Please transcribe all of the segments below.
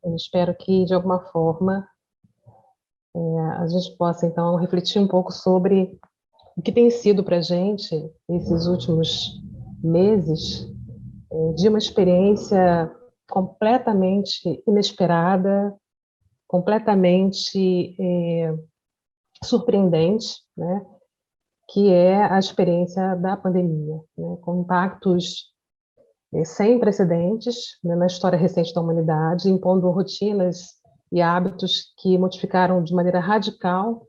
Eu espero que, de alguma forma, a gente possa, então, refletir um pouco sobre o que tem sido para a gente, esses últimos meses, de uma experiência completamente inesperada, completamente surpreendente, né? Que é a experiência da pandemia, né? Com impactos sem precedentes, né, na história recente da humanidade, impondo rotinas e hábitos que modificaram de maneira radical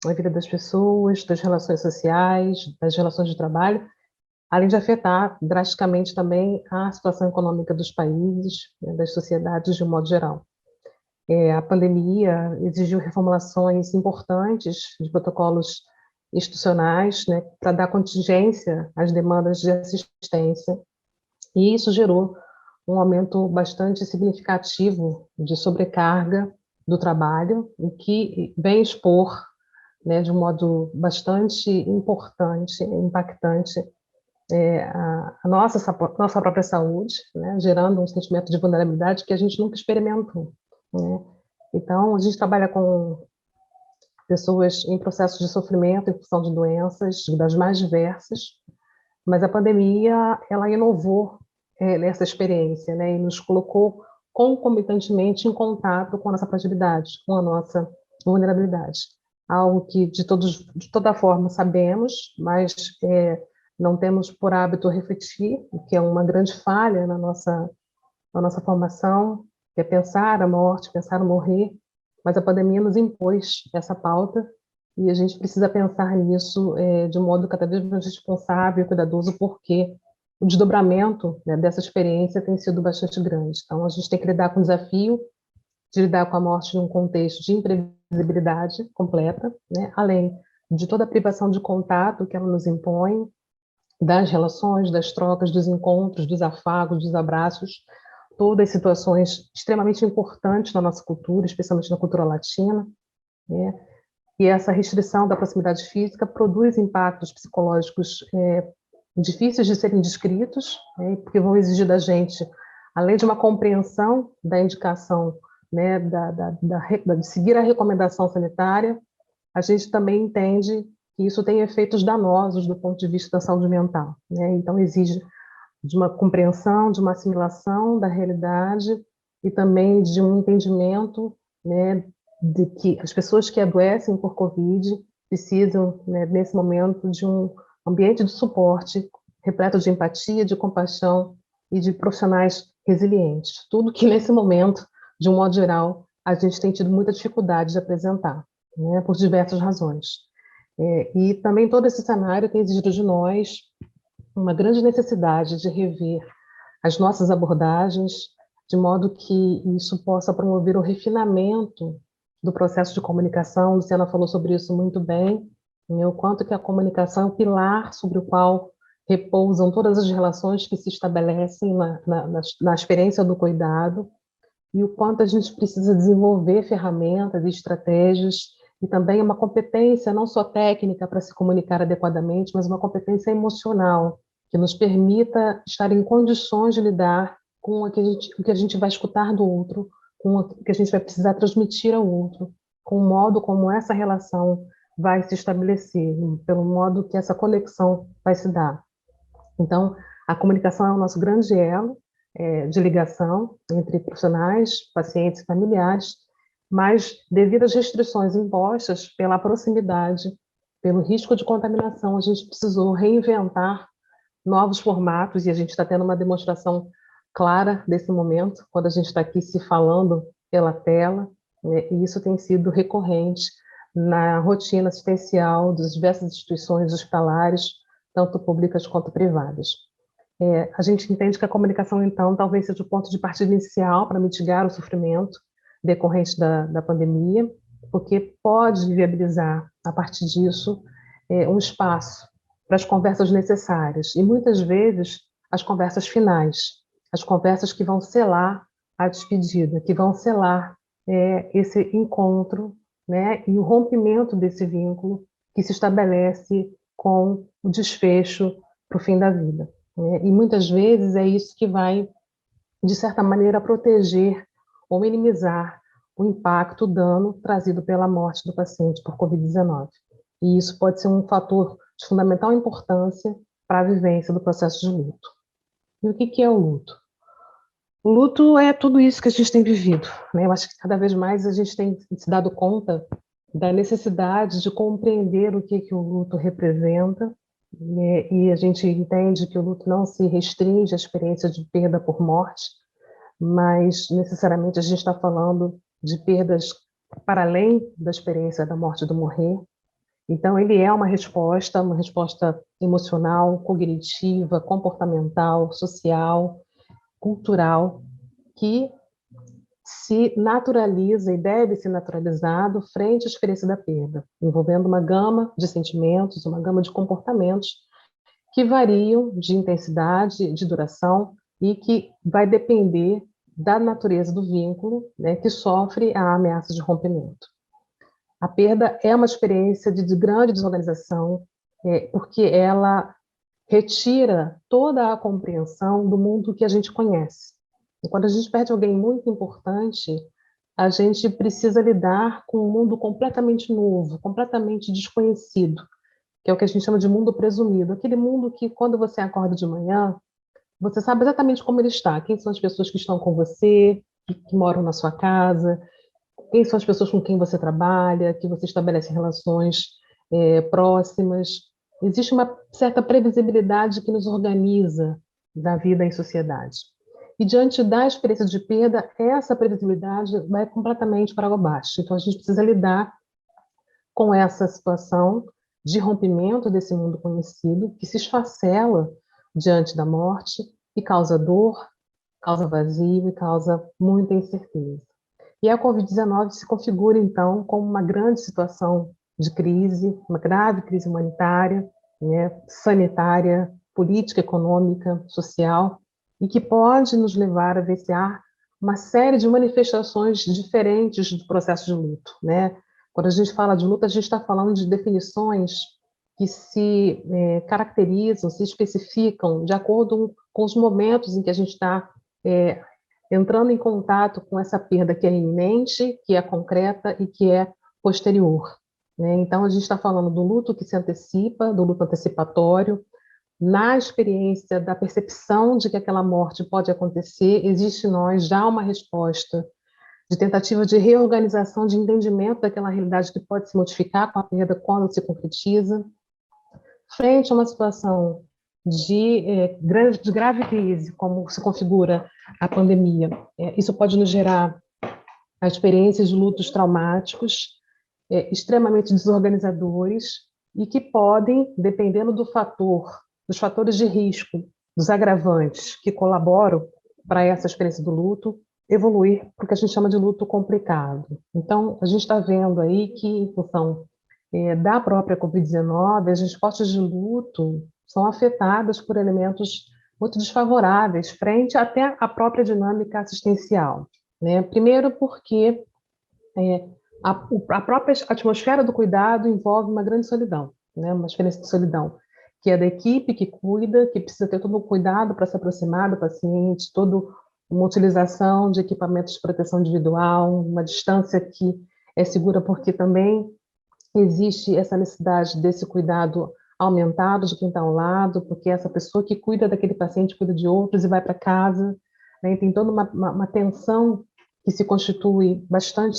a vida das pessoas, das relações sociais, das relações de trabalho, além de afetar drasticamente também a situação econômica dos países, né, das sociedades de um modo geral. A pandemia exigiu reformulações importantes de protocolos institucionais, né, para dar contingência às demandas de assistência, e isso gerou um aumento bastante significativo de sobrecarga do trabalho, o que vem expor, né, de um modo bastante importante, impactante, a nossa própria saúde, né, gerando um sentimento de vulnerabilidade que a gente nunca experimentou, né? Então, a gente trabalha com pessoas em processo de sofrimento em função de doenças das mais diversas, mas a pandemia, ela inovou nessa experiência, né, e nos colocou concomitantemente em contato com a nossa fragilidade, com a nossa vulnerabilidade. Algo que, de toda forma, sabemos, mas não temos por hábito refletir, o que é uma grande falha na nossa formação, que é pensar a morte, pensar o morrer, mas a pandemia nos impôs essa pauta e a gente precisa pensar nisso de um modo cada vez mais responsável e cuidadoso, porque o desdobramento, né, dessa experiência tem sido bastante grande. Então, a gente tem que lidar com o desafio de lidar com a morte num contexto de imprevisibilidade completa, né, além de toda a privação de contato que ela nos impõe, das relações, das trocas, dos encontros, dos afagos, dos abraços, todas situações extremamente importantes na nossa cultura, especialmente na cultura latina, né? E essa restrição da proximidade física produz impactos psicológicos difíceis de serem descritos, né? Porque vão exigir da gente, além de uma compreensão da indicação, né, de seguir a recomendação sanitária, a gente também entende que isso tem efeitos danosos do ponto de vista da saúde mental, né? Então, exige de uma compreensão, de uma assimilação da realidade e também de um entendimento, né, de que as pessoas que adoecem por Covid precisam, né, nesse momento, de um ambiente de suporte repleto de empatia, de compaixão e de profissionais resilientes. Tudo que, nesse momento, de um modo geral, a gente tem tido muita dificuldade de apresentar, né, por diversas razões. E também todo esse cenário tem exigido de nós uma grande necessidade de rever as nossas abordagens, de modo que isso possa promover o refinamento do processo de comunicação. Luciana falou sobre isso muito bem, né? O quanto que a comunicação é o pilar sobre o qual repousam todas as relações que se estabelecem na experiência do cuidado, e o quanto a gente precisa desenvolver ferramentas e estratégias, e também uma competência não só técnica para se comunicar adequadamente, mas uma competência emocional, que nos permita estar em condições de lidar com o que a gente vai escutar do outro, com o que a gente vai precisar transmitir ao outro, com o modo como essa relação vai se estabelecer, pelo modo que essa conexão vai se dar. Então, a comunicação é o nosso grande elo de ligação entre profissionais, pacientes e familiares, mas devido às restrições impostas pela proximidade, pelo risco de contaminação, a gente precisou reinventar novos formatos e a gente está tendo uma demonstração clara desse momento, quando a gente está aqui se falando pela tela, né, e isso tem sido recorrente na rotina assistencial das diversas instituições hospitalares, tanto públicas quanto privadas. A gente entende que a comunicação, então, talvez seja o ponto de partida inicial para mitigar o sofrimento decorrente da pandemia, porque pode viabilizar, a partir disso, um espaço para as conversas necessárias, e muitas vezes as conversas finais, as conversas que vão selar a despedida, que vão selar esse encontro, né, e o rompimento desse vínculo que se estabelece com o desfecho para o fim da vida, né? E muitas vezes é isso que vai, de certa maneira, proteger ou minimizar o impacto, o dano trazido pela morte do paciente por Covid-19. E isso pode ser um fator de fundamental importância para a vivência do processo de luto. E o que é o luto? O luto é tudo isso que a gente tem vivido, né? Eu acho que cada vez mais a gente tem se dado conta da necessidade de compreender o que o luto representa, né? E a gente entende que o luto não se restringe à experiência de perda por morte, mas necessariamente a gente está falando de perdas para além da experiência da morte do morrer. Então, ele é uma resposta emocional, cognitiva, comportamental, social, cultural, que se naturaliza e deve ser naturalizado frente à experiência da perda, envolvendo uma gama de sentimentos, uma gama de comportamentos que variam de intensidade, de duração e que vai depender da natureza do vínculo, né, que sofre a ameaça de rompimento. A perda é uma experiência de grande desorganização, porque ela retira toda a compreensão do mundo que a gente conhece. E quando a gente perde alguém muito importante, a gente precisa lidar com um mundo completamente novo, completamente desconhecido, que é o que a gente chama de mundo presumido. Aquele mundo que, quando você acorda de manhã, você sabe exatamente como ele está, quem são as pessoas que estão com você, que moram na sua casa, quem são as pessoas com quem você trabalha, que você estabelece relações próximas. Existe uma certa previsibilidade que nos organiza da vida em sociedade. E diante da experiência de perda, essa previsibilidade vai completamente para água abaixo. Então, a gente precisa lidar com essa situação de rompimento desse mundo conhecido, que se esfacela diante da morte e causa dor, causa vazio e causa muita incerteza. E a Covid-19 se configura, então, como uma grande situação de crise, uma grave crise humanitária, né, sanitária, política, econômica, social, e que pode nos levar a vivenciar uma série de manifestações diferentes do processo de luto, né? Quando a gente fala de luto, a gente está falando de definições que se caracterizam, se especificam de acordo com os momentos em que a gente está entrando em contato com essa perda que é iminente, que é concreta e que é posterior, né? Então, a gente está falando do luto que se antecipa, do luto antecipatório. Na experiência da percepção de que aquela morte pode acontecer, existe em nós já uma resposta de tentativa de reorganização, de entendimento daquela realidade que pode se modificar com a perda quando se concretiza. Frente a uma situação de grave crise, como se configura a pandemia, isso pode nos gerar experiências de lutos traumáticos, extremamente desorganizadores, e que podem, dependendo dos fatores de risco, dos agravantes que colaboram para essa experiência do luto, evoluir para o que a gente chama de luto complicado. Então, a gente está vendo aí que, em função da própria Covid-19, as respostas de luto são afetadas por elementos muito desfavoráveis frente até à própria dinâmica assistencial, né? Primeiro porque a própria atmosfera do cuidado envolve uma grande solidão, né? Uma experiência de solidão, que é da equipe que cuida, que precisa ter todo o cuidado para se aproximar do paciente, toda uma utilização de equipamentos de proteção individual, uma distância que é segura, porque também existe essa necessidade desse cuidado aumentado de quem está ao lado, porque essa pessoa que cuida daquele paciente cuida de outros e vai para casa, né? Tem toda uma tensão que se constitui bastante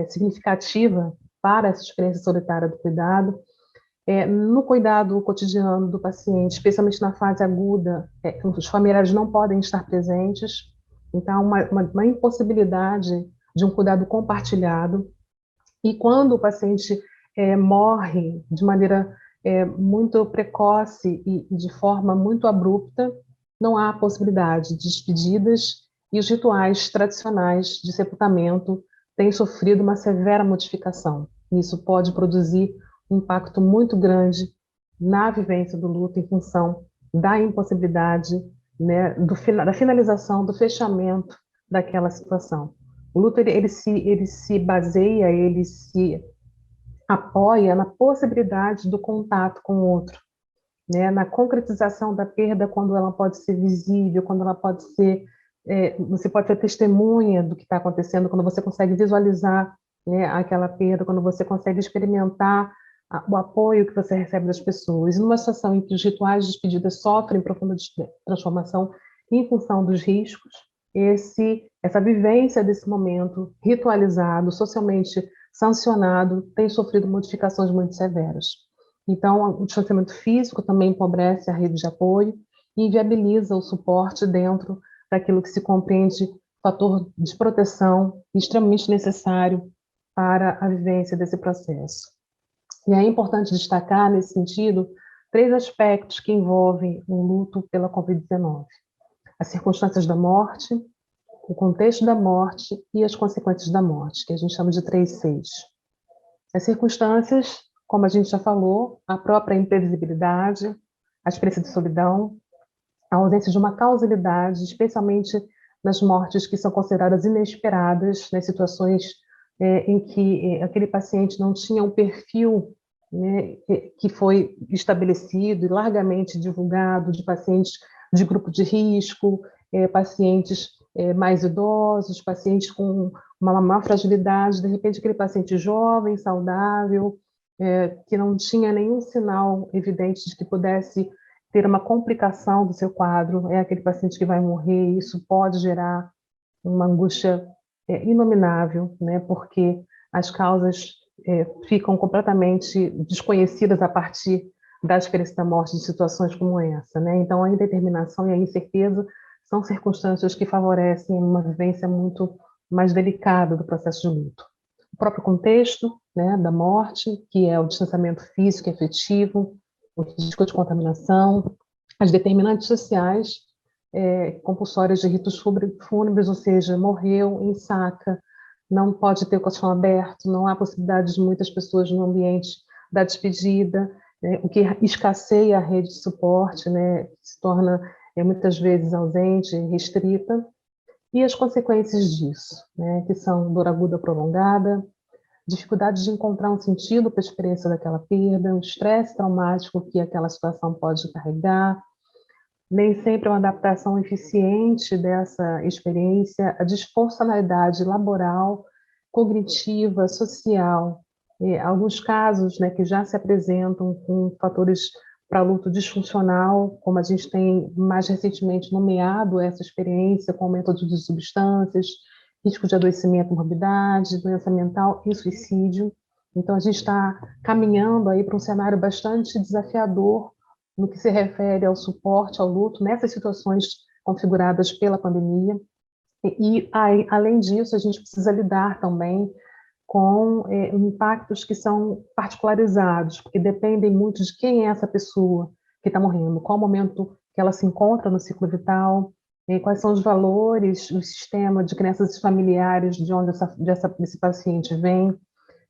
significativa para essa experiência solitária do cuidado. No cuidado cotidiano do paciente, especialmente na fase aguda, os familiares não podem estar presentes, então uma impossibilidade de um cuidado compartilhado. E quando o paciente morre de maneira muito precoce e de forma muito abrupta, não há possibilidade de despedidas e os rituais tradicionais de sepultamento têm sofrido uma severa modificação. Isso pode produzir um impacto muito grande na vivência do luto em função da impossibilidade, né, da finalização, do fechamento daquela situação. O luto ele se baseia, ele se apoia na possibilidade do contato com o outro, né? Na concretização da perda quando ela pode ser visível, quando ela pode ser você pode ser testemunha do que está acontecendo quando você consegue visualizar, né, aquela perda, quando você consegue experimentar o apoio que você recebe das pessoas. E numa situação em que os rituais de despedida sofrem profunda transformação em função dos riscos, essa vivência desse momento ritualizado, socialmente sancionado, tem sofrido modificações muito severas. Então, o distanciamento físico também empobrece a rede de apoio e inviabiliza o suporte dentro daquilo que se compreende fator de proteção extremamente necessário para a vivência desse processo. E é importante destacar, nesse sentido, 3 aspectos que envolvem o luto pela Covid-19: as circunstâncias da morte, o contexto da morte e as consequências da morte, que a gente chama de 3 Cs. As circunstâncias, como a gente já falou, a própria imprevisibilidade, a experiência de solidão, a ausência de uma causalidade, especialmente nas mortes que são consideradas inesperadas, nas situações em que aquele paciente não tinha um perfil, né, que foi estabelecido e largamente divulgado, de pacientes de grupo de risco, pacientes mais idosos, pacientes com uma maior fragilidade, de repente aquele paciente jovem, saudável, que não tinha nenhum sinal evidente de que pudesse ter uma complicação do seu quadro, é aquele paciente que vai morrer, e isso pode gerar uma angústia inominável, né, porque as causas ficam completamente desconhecidas a partir da experiência da morte de situações como essa, né? Então, a indeterminação e a incerteza são circunstâncias que favorecem uma vivência muito mais delicada do processo de luto. O próprio contexto, né, da morte, que é o distanciamento físico e afetivo, o risco de contaminação, as determinantes sociais compulsórias de ritos fúnebres, ou seja, morreu, ensaca, não pode ter o caixão aberto, não há possibilidade de muitas pessoas no ambiente da despedida, o que escasseia a rede de suporte, né, se torna muitas vezes ausente, restrita, e as consequências disso, né, que são dor aguda prolongada, dificuldade de encontrar um sentido para a experiência daquela perda, o estresse traumático que aquela situação pode carregar, nem sempre é uma adaptação eficiente dessa experiência, a disfuncionalidade laboral, cognitiva, social, alguns casos, né, que já se apresentam com fatores para luto disfuncional, como a gente tem mais recentemente nomeado essa experiência, com aumento de uso de substâncias, risco de adoecimento, morbidade, doença mental e suicídio. Então, a gente está caminhando aí para um cenário bastante desafiador no que se refere ao suporte ao luto nessas situações configuradas pela pandemia. Além disso, a gente precisa lidar também com impactos que são particularizados, porque dependem muito de quem é essa pessoa que está morrendo, qual o momento que ela se encontra no ciclo vital, quais são os valores, o sistema de crenças familiares de onde esse paciente vem,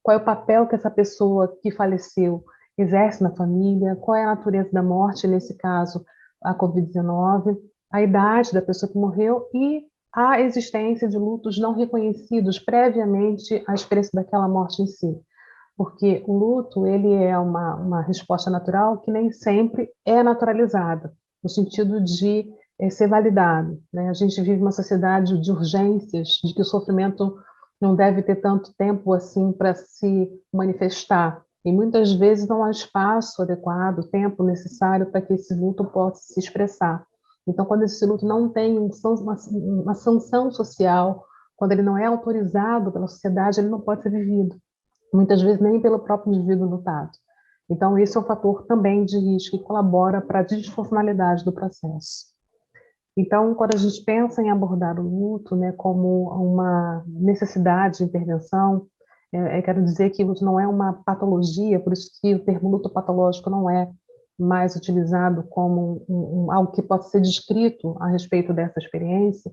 qual é o papel que essa pessoa que faleceu exerce na família, qual é a natureza da morte, nesse caso, a Covid-19, a idade da pessoa que morreu e a existência de lutos não reconhecidos previamente à experiência daquela morte em si. Porque o luto, ele é uma resposta natural que nem sempre é naturalizada, no sentido de ser validado, né? A gente vive uma sociedade de urgências, de que o sofrimento não deve ter tanto tempo assim para se manifestar. E muitas vezes não há espaço adequado, tempo necessário para que esse luto possa se expressar. Então, quando esse luto não tem uma sanção social, quando ele não é autorizado pela sociedade, ele não pode ser vivido. Muitas vezes nem pelo próprio indivíduo lutado. Então, esse é um fator também de risco que colabora para a disfuncionalidade do processo. Então, quando a gente pensa em abordar o luto, né, como uma necessidade de intervenção, quero dizer que o luto não é uma patologia, por isso que o termo luto patológico não é mais utilizado como algo que possa ser descrito a respeito dessa experiência.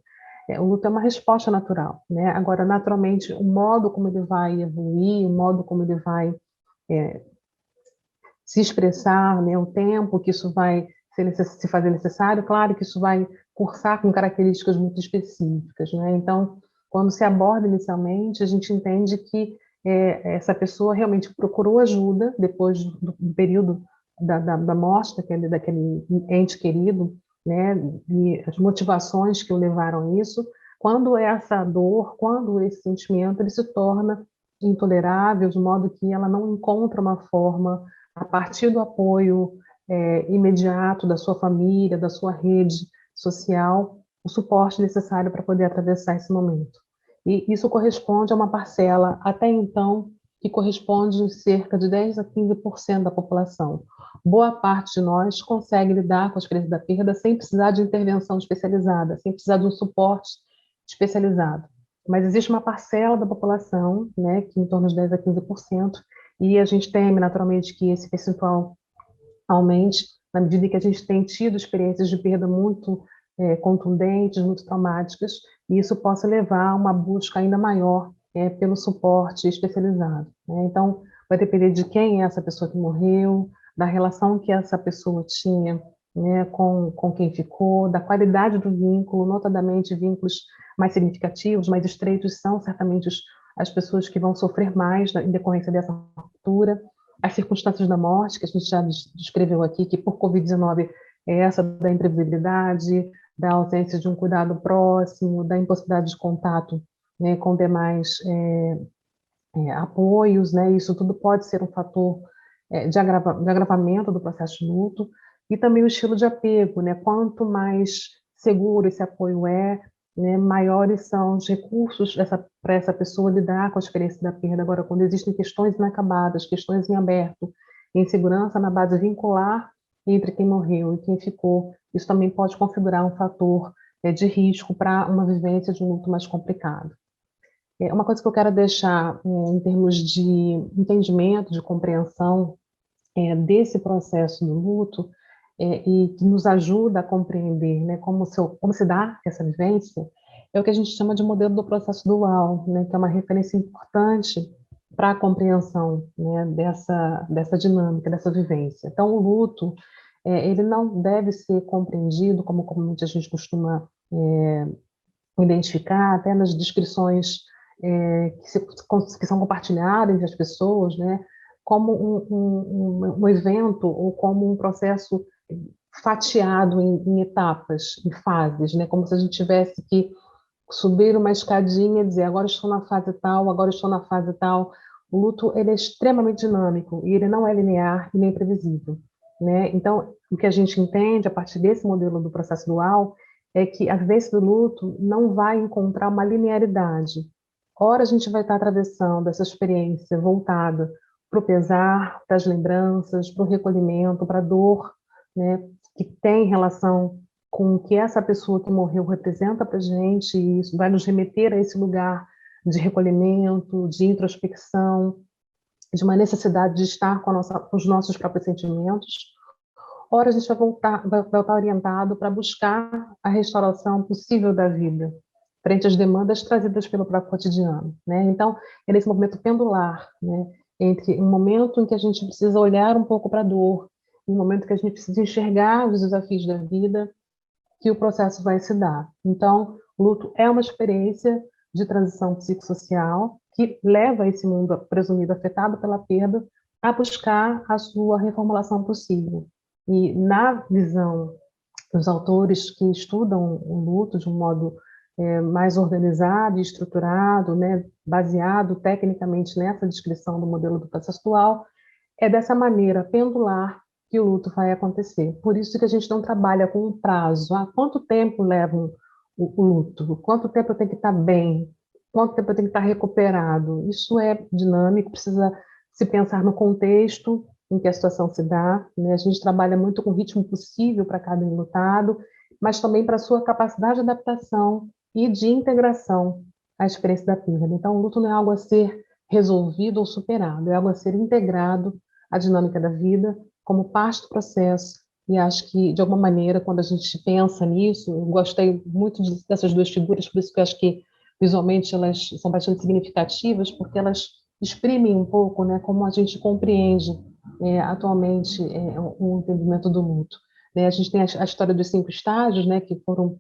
O luto é uma resposta natural, né? Agora, naturalmente, o modo como ele vai evoluir, o modo como ele vai se expressar, né, o tempo que isso vai se fazer necessário, claro que isso vai cursar com características muito específicas, né? Então, quando se aborda inicialmente, a gente entende que essa pessoa realmente procurou ajuda depois do período da morte daquele ente querido, né, e as motivações que o levaram a isso, quando essa dor, quando esse sentimento, ele se torna intolerável, de modo que ela não encontra uma forma, a partir do apoio imediato da sua família, da sua rede social, o suporte necessário para poder atravessar esse momento. E isso corresponde a uma parcela, até então, que corresponde a cerca de 10 a 15% da população. Boa parte de nós consegue lidar com a experiência da perda sem precisar de intervenção especializada, sem precisar de um suporte especializado. Mas existe uma parcela da população, né, que em torno de 10 a 15%, e a gente teme, naturalmente, que esse percentual aumente na medida em que a gente tem tido experiências de perda muito contundentes, muito traumáticas, e isso possa levar a uma busca ainda maior pelo suporte especializado, né? Então, vai depender de quem é essa pessoa que morreu, da relação que essa pessoa tinha, né, com quem ficou, da qualidade do vínculo, notadamente vínculos mais significativos, mais estreitos, são certamente as pessoas que vão sofrer mais em decorrência dessa ruptura. As circunstâncias da morte, que a gente já descreveu aqui, que por Covid-19 é essa da imprevisibilidade, da ausência de um cuidado próximo, da impossibilidade de contato, né, com demais apoios, né, isso tudo pode ser um fator de agravamento do processo de luto, e também o estilo de apego, né, quanto mais seguro esse apoio é, né, maiores são os recursos para essa pessoa lidar com a experiência da perda. Agora, quando existem questões inacabadas, questões em aberto, insegurança na base vincular entre quem morreu e quem ficou, isso também pode configurar um fator de risco para uma vivência de um luto mais complicado. Uma coisa que eu quero deixar em termos de entendimento, de compreensão desse processo do luto, e que nos ajuda a compreender, né, como se dá essa vivência, é o que a gente chama de modelo do processo dual, né, que é uma referência importante para a compreensão, né, dessa dinâmica, dessa vivência. Então, o luto, ele não deve ser compreendido, como comumente a gente costuma identificar, até nas descrições que são compartilhadas entre as pessoas, né, como um evento ou como um processo fatiado em etapas, em fases, né, como se a gente tivesse que subir uma escadinha e dizer agora estou na fase tal, agora estou na fase tal. O luto ele é extremamente dinâmico e ele não é linear e nem previsível, né? Então, o que a gente entende a partir desse modelo do processo dual é que a vivência do luto não vai encontrar uma linearidade. Ora, a gente vai estar atravessando essa experiência voltada para o pesar, para as lembranças, para o recolhimento, para a dor, né, que tem relação com o que essa pessoa que morreu representa para a gente, e isso vai nos remeter a esse lugar de recolhimento, de introspecção, de uma necessidade de estar com os nossos próprios sentimentos. Ora, a gente vai estar orientado para buscar a restauração possível da vida, frente às demandas trazidas pelo próprio cotidiano, né? Então, é nesse movimento pendular, né, entre um momento em que a gente precisa olhar um pouco para a dor, um momento que a gente precisa enxergar os desafios da vida, que o processo vai se dar. Então, o luto é uma experiência de transição psicossocial que leva esse mundo presumido afetado pela perda a buscar a sua reformulação possível. E na visão dos autores que estudam o luto de um modo mais organizado e estruturado, né, baseado tecnicamente nessa descrição do modelo do processo dual, é dessa maneira pendular que o luto vai acontecer. Por isso que a gente não trabalha com um prazo. Quanto tempo leva o luto? Quanto tempo eu tenho que estar bem? Quanto tempo eu tenho que estar recuperado? Isso é dinâmico, precisa se pensar no contexto em que a situação se dá, né? A gente trabalha muito com o ritmo possível para cada enlutado, mas também para a sua capacidade de adaptação e de integração à experiência da perda. Então, o luto não é algo a ser resolvido ou superado, é algo a ser integrado à dinâmica da vida como parte do processo. E acho que, de alguma maneira, quando a gente pensa nisso, eu gostei muito dessas duas figuras, por isso que eu acho que visualmente elas são bastante significativas, porque elas exprimem um pouco, né, como a gente compreende atualmente o entendimento do luto. Né, a gente tem a história dos 5 estágios, né, que foram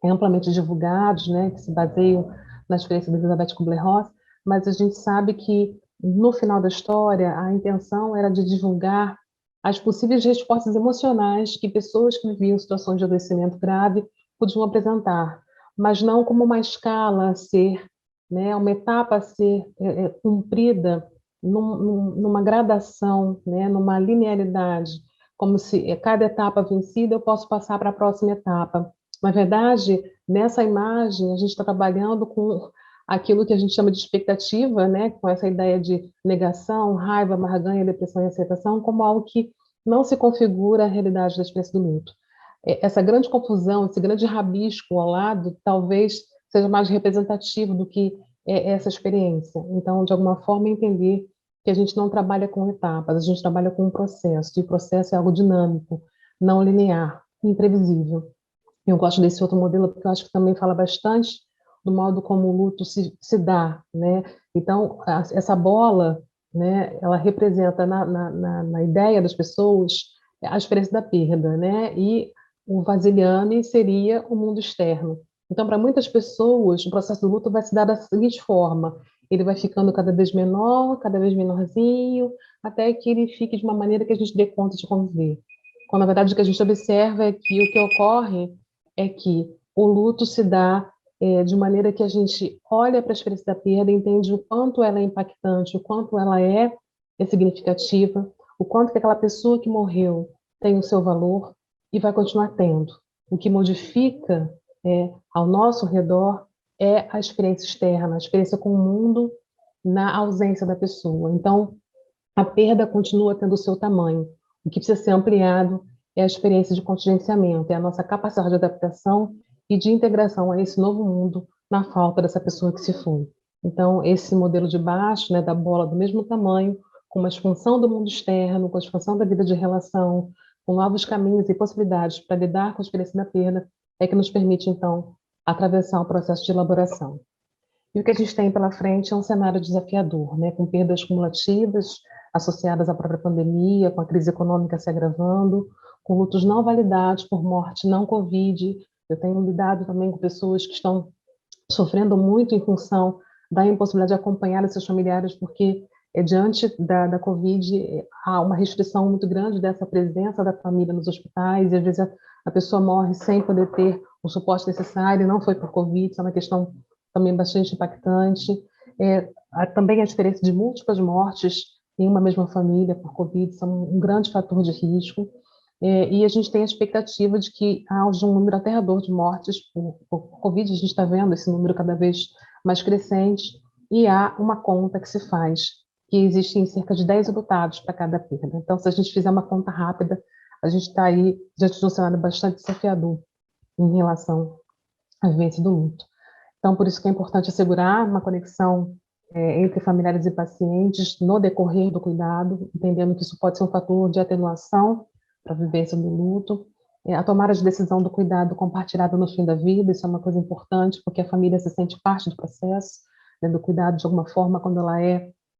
amplamente divulgados, né, que se baseiam na experiência da Elizabeth Kubler-Ross, mas a gente sabe que, no final da história, a intenção era de divulgar as possíveis respostas emocionais que pessoas que viviam situações de adoecimento grave podiam apresentar, mas não como uma escala a ser, né, uma etapa a ser cumprida numa gradação, né, numa linearidade, como se cada etapa vencida eu posso passar para a próxima etapa. Na verdade, nessa imagem, a gente está trabalhando com aquilo que a gente chama de expectativa, né, com essa ideia de negação, raiva, barganha, depressão e aceitação, como algo que não se configura a realidade da experiência do luto. Essa grande confusão, esse grande rabisco ao lado, talvez seja mais representativo do que essa experiência. Então, de alguma forma, entender que a gente não trabalha com etapas, a gente trabalha com um processo, e o processo é algo dinâmico, não linear, imprevisível. Eu gosto desse outro modelo porque eu acho que também fala bastante do modo como o luto se dá, né? Então, essa bola, né, ela representa na ideia das pessoas a experiência da perda, né? E o vasilhame seria o mundo externo. Então, para muitas pessoas, o processo do luto vai se dar da seguinte forma: ele vai ficando cada vez menor, cada vez menorzinho, até que ele fique de uma maneira que a gente dê conta de conviver. Quando, na verdade, o que a gente observa é que o que ocorre é que o luto se dá de maneira que a gente olha para a experiência da perda, entende o quanto ela é impactante, o quanto ela é significativa, o quanto que aquela pessoa que morreu tem o seu valor e vai continuar tendo. O que modifica ao nosso redor é a experiência externa, a experiência com o mundo na ausência da pessoa. Então, a perda continua tendo o seu tamanho. O que precisa ser ampliado é a experiência de contingenciamento, é a nossa capacidade de adaptação e de integração a esse novo mundo na falta dessa pessoa que se foi. Então, esse modelo de baixo, né, da bola do mesmo tamanho, com uma expansão do mundo externo, com a expansão da vida de relação, com novos caminhos e possibilidades para lidar com a experiência da perda, é que nos permite, então, atravessar o processo de elaboração. E o que a gente tem pela frente é um cenário desafiador, né, com perdas cumulativas associadas à própria pandemia, com a crise econômica se agravando, com lutos não validados por morte não Covid. Eu tenho lidado também com pessoas que estão sofrendo muito em função da impossibilidade de acompanhar os seus familiares, porque diante da Covid há uma restrição muito grande dessa presença da família nos hospitais, e às vezes a pessoa morre sem poder ter o suporte necessário, não foi por Covid, isso é uma questão também bastante impactante. Há também a experiência de múltiplas mortes em uma mesma família por Covid, são um grande fator de risco. E a gente tem a expectativa de que haja um número aterrador de mortes por Covid, a gente está vendo esse número cada vez mais crescente, e há uma conta que se faz, que existem cerca de 10 lutados para cada perda. Então, se a gente fizer uma conta rápida, a gente está aí diante de um cenário bastante desafiador em relação à vivência do luto. Então, por isso que é importante assegurar uma conexão entre familiares e pacientes no decorrer do cuidado, entendendo que isso pode ser um fator de atenuação para a vivência do luto. A tomada de decisão do cuidado compartilhado no fim da vida, isso é uma coisa importante, porque a família se sente parte do processo, né, do cuidado de alguma forma, quando ela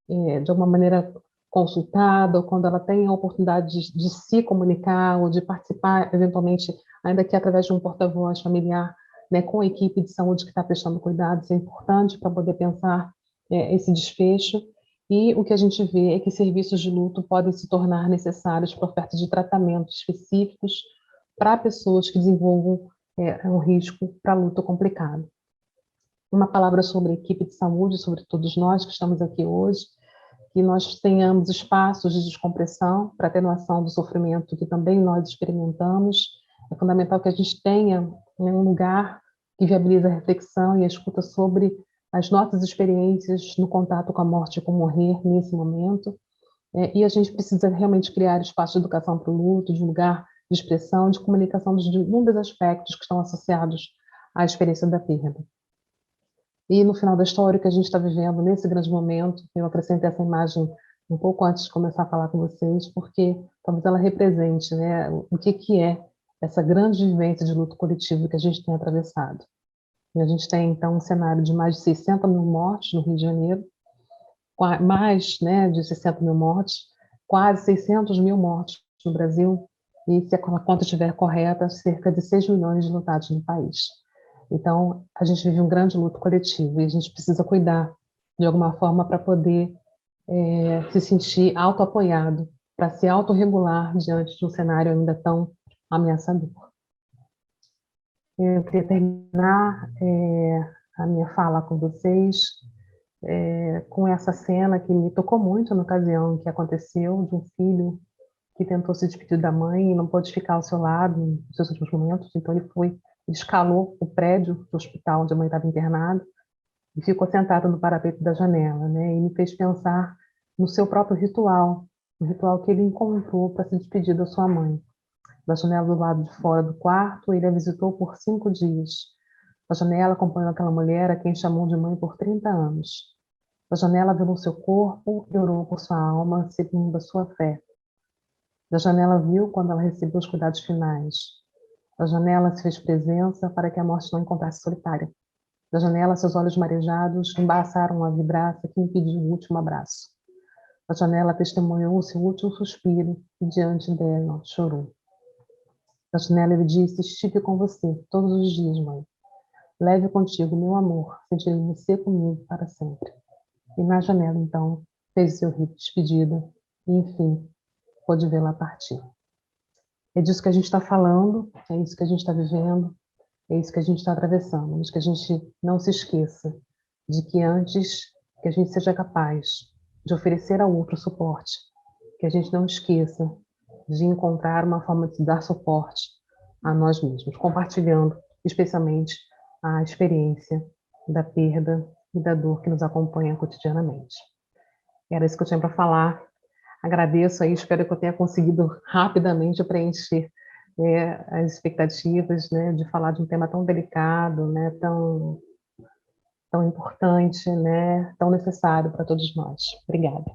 de alguma maneira, consultada, ou quando ela tem a oportunidade de se comunicar, ou de participar, eventualmente, ainda que através de um porta-voz familiar, né, com a equipe de saúde que está prestando cuidados, é importante para poder pensar esse desfecho. E o que a gente vê é que serviços de luto podem se tornar necessários para oferta de tratamentos específicos para pessoas que desenvolvam um risco para luto complicado. Uma palavra sobre a equipe de saúde, sobre todos nós que estamos aqui hoje, que nós tenhamos espaços de descompressão para atenuação do sofrimento que também nós experimentamos. É fundamental que a gente tenha, né, um lugar que viabiliza a reflexão e a escuta sobre as nossas experiências no contato com a morte e com o morrer nesse momento. E a gente precisa realmente criar espaço de educação para o luto, de lugar de expressão, de comunicação de um dos aspectos que estão associados à experiência da perda. E no final da história, o que a gente está vivendo nesse grande momento, eu acrescentei essa imagem um pouco antes de começar a falar com vocês, porque talvez ela represente, né, o que é essa grande vivência de luto coletivo que a gente tem atravessado. E a gente tem, então, um cenário de mais de 60 mil mortes no Rio de Janeiro, mais, né, de 60 mil mortes, quase 600 mil mortes no Brasil, e se a conta estiver correta, cerca de 6 milhões de lutados no país. Então, a gente vive um grande luto coletivo e a gente precisa cuidar de alguma forma para poder se sentir auto-apoiado para se autorregular diante de um cenário ainda tão ameaçador. Eu queria terminar a minha fala com vocês com essa cena que me tocou muito na ocasião que aconteceu, de um filho que tentou se despedir da mãe e não pôde ficar ao seu lado nos seus últimos momentos, então ele escalou o prédio do hospital onde a mãe estava internada e ficou sentado no parapeito da janela, né? E me fez pensar no seu próprio ritual, o ritual que ele encontrou para se despedir da sua mãe. Da janela do lado de fora do quarto, ele a visitou por 5 dias. Da janela acompanhou aquela mulher a quem chamou de mãe por 30 anos. Da janela viu seu corpo e orou por sua alma, segundo a sua fé. Da janela viu quando ela recebeu os cuidados finais. Da janela se fez presença para que a morte não encontrasse solitária. Da janela, seus olhos marejados embaçaram a vibraça que impediu o último abraço. Da janela, testemunhou seu último suspiro e diante dela chorou. Da janela, ele disse: estive com você todos os dias, mãe. Leve contigo meu amor, sentirei ser comigo para sempre. E na janela, então, fez seu rito de despedida e, enfim, pôde vê-la partir. É disso que a gente está falando, é isso que a gente está vivendo, é isso que a gente está atravessando, mas que a gente não se esqueça de que antes que a gente seja capaz de oferecer ao outro suporte, que a gente não esqueça de encontrar uma forma de dar suporte a nós mesmos, compartilhando especialmente a experiência da perda e da dor que nos acompanha cotidianamente. Era isso que eu tinha para falar. Agradeço aí, espero que eu tenha conseguido rapidamente preencher as expectativas, né, de falar de um tema tão delicado, né, tão importante, né, tão necessário para todos nós. Obrigada.